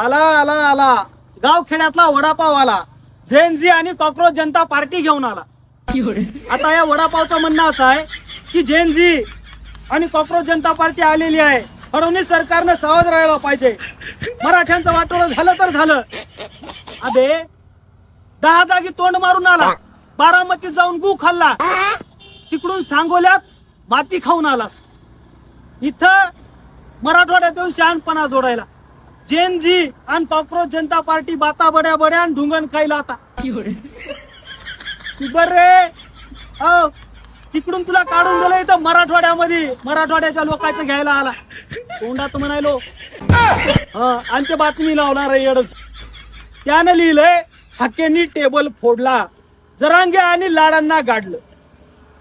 आला आला आला गाव खेड्यातला वडापाव आला. झेनझी आणि कॉक्रोच जनता पार्टी घेऊन आला. आता या वडापावचं म्हणणं असं आहे की झेनझी आणि कॉक्रोच जनता पार्टी आलेली आहे. फडणवीस सरकारनं सावध राहायला पाहिजे. मराठ्यांचं वाटोळं झालं तर झालं. अबे 10 जागी तोंड मारून आला. बारामतीत जाऊन गू खाल्ला. तिकडून सांगोल्यात माती खाऊन आलास. इथं मराठवाड्यात येऊन शहाणपणा जोडायला. झेनझी आणि कॉक्रोच जनता पार्टी बाता बड्या बड्या आणि ढुंगण खायला. आता सुबर रे. तिकडून तुला काढून दिलं इथं मराठवाड्यामध्ये. मराठवाड्याच्या लोकांचं घ्यायला आला. तोंडात म्हणायलो आणि ते बातमी लावणार एवढंच. त्यानं लिहिलंय हाकेंनी टेबल फोडला, जरांगे आणि लाडांना गाडलं.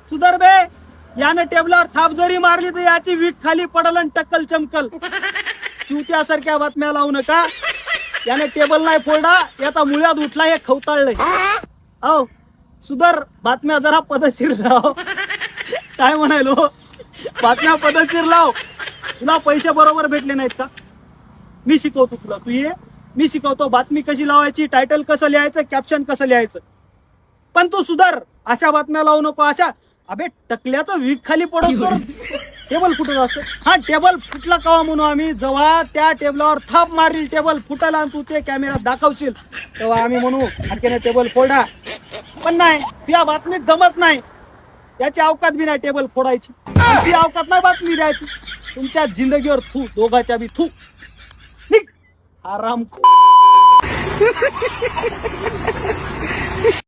सुधर बे. यानं टेबलावर थाप जरी मारली तर याची वीट खाली पडल आणि टक्कल चमकल. चुत्यासारख्या बातम्या लावू नका. याने टेबल नाही फोडला, याचा मुळ्यात उठला हे खवताळलंय. सुधर. बातम्या जरा पदशीर लाव. काय म्हणायलो, बातम्या पदशीर लाव. तुला पैसे बरोबर भेटले नाहीत का? मी शिकवतो तुला. तू ये, मी शिकवतो बातमी कशी लावायची, टायटल कसं लिहायचं, कॅप्शन कसं लिहायचं. पण तू सुधर. अशा बातम्या लावू नको. अशा अबे टकल्याचं वीक खाली पडतो टेबल फुटत असतं. हा टेबल फुटला कवा म्हणू आम्ही? जेव्हा त्या टेबलावर थाप मारली, टेबल फुटायला आणि तू ते कॅमेऱ्यात दाखवशील तेव्हा आम्ही म्हणू आणखीन टेबल फोडा. पण नाही, त्या बातमीत दमच नाही. याची अवकात बी नाही टेबल फोडायची. ती अवकात नाही बातमी द्यायची. तुमच्या जिंदगीवर थू, दोघाच्या बी थू. निघ आराम.